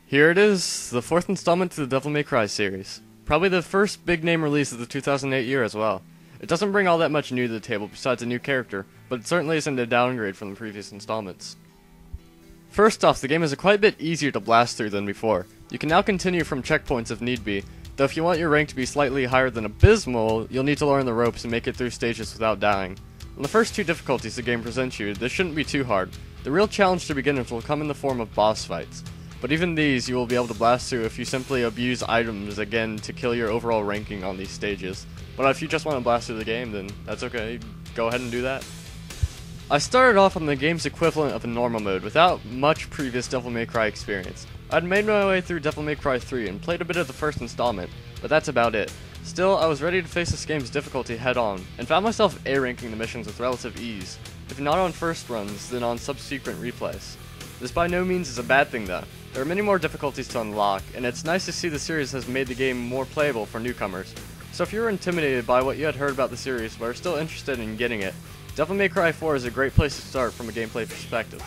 Here it is, the fourth installment to the Devil May Cry series. Probably the first big name release of the 2008 year as well. It doesn't bring all that much new to the table besides a new character, but it certainly isn't a downgrade from the previous installments. First off, the game is quite a bit easier to blast through than before. You can now continue from checkpoints if need be, though if you want your rank to be slightly higher than Abysmal, you'll need to learn the ropes and make it through stages without dying. On the first two difficulties the game presents you, this shouldn't be too hard. The real challenge to beginners will come in the form of boss fights. But even these you will be able to blast through if you simply abuse items again to kill your overall ranking on these stages. But if you just want to blast through the game, then that's okay, go ahead and do that. I started off on the game's equivalent of a normal mode without much previous Devil May Cry experience. I'd made my way through Devil May Cry 3 and played a bit of the first installment, but that's about it. Still, I was ready to face this game's difficulty head on, and found myself A-ranking the missions with relative ease, if not on first runs, then on subsequent replays. This by no means is a bad thing though. There are many more difficulties to unlock, and it's nice to see the series has made the game more playable for newcomers. So if you were intimidated by what you had heard about the series but are still interested in getting it, Devil May Cry 4 is a great place to start from a gameplay perspective.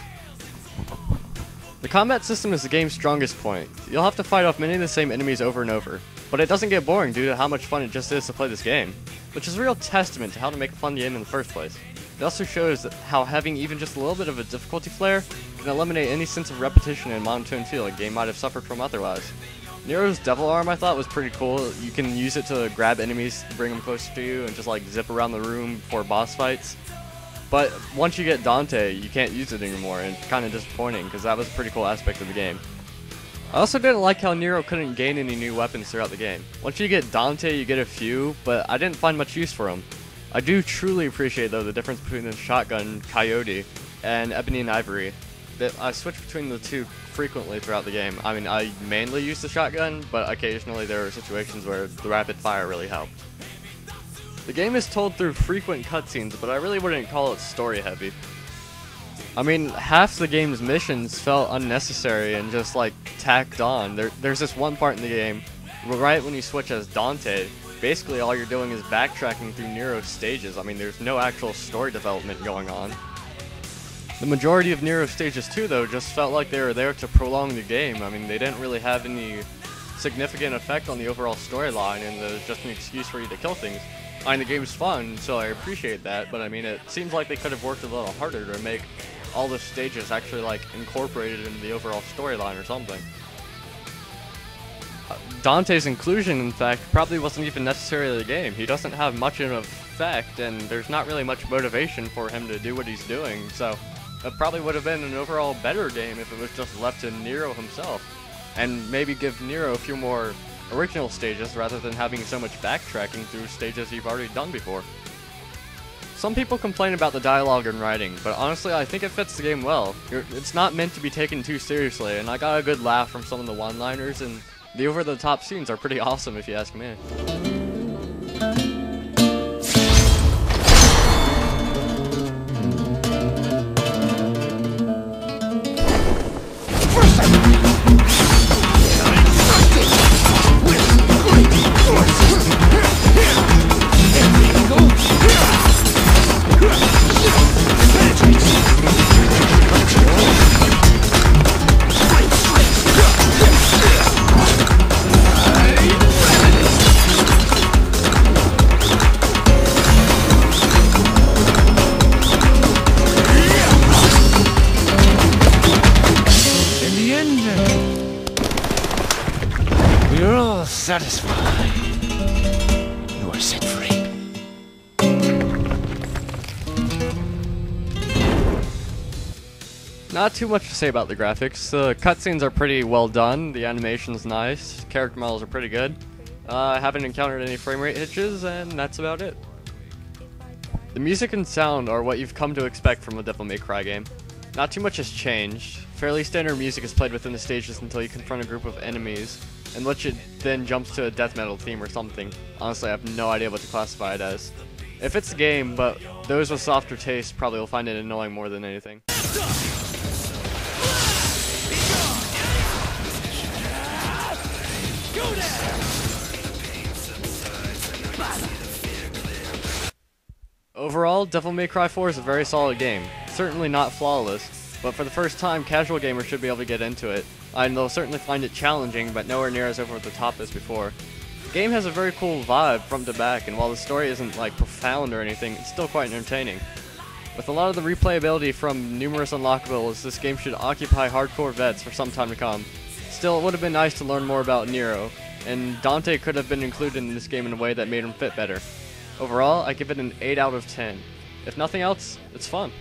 The combat system is the game's strongest point. You'll have to fight off many of the same enemies over and over, but it doesn't get boring due to how much fun it just is to play this game, which is a real testament to how to make a fun game in the first place. It also shows that how having even just a little bit of a difficulty flare can eliminate any sense of repetition and monotone feel a game might have suffered from otherwise. Nero's Devil Arm I thought was pretty cool. You can use it to grab enemies, bring them closer to you, and just like zip around the room for boss fights. But once you get Dante, you can't use it anymore, and it's kind of disappointing because that was a pretty cool aspect of the game. I also didn't like how Nero couldn't gain any new weapons throughout the game. Once you get Dante, you get a few, but I didn't find much use for them. I do truly appreciate though the difference between the shotgun Coyote and Ebony and Ivory. That I switch between the two frequently throughout the game. I mean, I mainly use the shotgun, but occasionally there are situations where the rapid fire really helped. The game is told through frequent cutscenes, but I really wouldn't call it story heavy. I mean, half the game's missions felt unnecessary and just like tacked on. There's this one part in the game, right when you switch as Dante, basically all you're doing is backtracking through Nero's stages. I mean, there's no actual story development going on. The majority of Nero's stages too, though, just felt like they were there to prolong the game. I mean, they didn't really have any significant effect on the overall storyline, and it was just an excuse for you to kill things. I mean, the game's fun, so I appreciate that, but I mean, it seems like they could have worked a little harder to make all the stages actually, like, incorporated into the overall storyline or something. Dante's inclusion, in fact, probably wasn't even necessary to the game. He doesn't have much of an effect, and there's not really much motivation for him to do what he's doing, so it probably would have been an overall better game if it was just left to Nero himself, and maybe give Nero a few more original stages rather than having so much backtracking through stages you've already done before. Some people complain about the dialogue and writing, but honestly I think it fits the game well. It's not meant to be taken too seriously, and I got a good laugh from some of the one-liners, and the over-the-top scenes are pretty awesome if you ask me. You're all satisfied. You are set free. Not too much to say about the graphics. The cutscenes are pretty well done, the animation's nice, character models are pretty good. I haven't encountered any frame rate hitches, and that's about it. The music and sound are what you've come to expect from a Devil May Cry game. Not too much has changed. Fairly standard music is played within the stages until you confront a group of enemies, and which it then jumps to a death metal theme or something. Honestly, I have no idea what to classify it as. It fits the game, but those with softer taste probably will find it annoying more than anything. Overall, Devil May Cry 4 is a very solid game. Certainly not flawless, but for the first time, casual gamers should be able to get into it, and they'll certainly find it challenging, but nowhere near as over the top as before. The game has a very cool vibe front to back, and while the story isn't like profound or anything, it's still quite entertaining. With a lot of the replayability from numerous unlockables, this game should occupy hardcore vets for some time to come. Still, it would have been nice to learn more about Nero, and Dante could have been included in this game in a way that made him fit better. Overall, I give it an 8 out of 10. If nothing else, it's fun.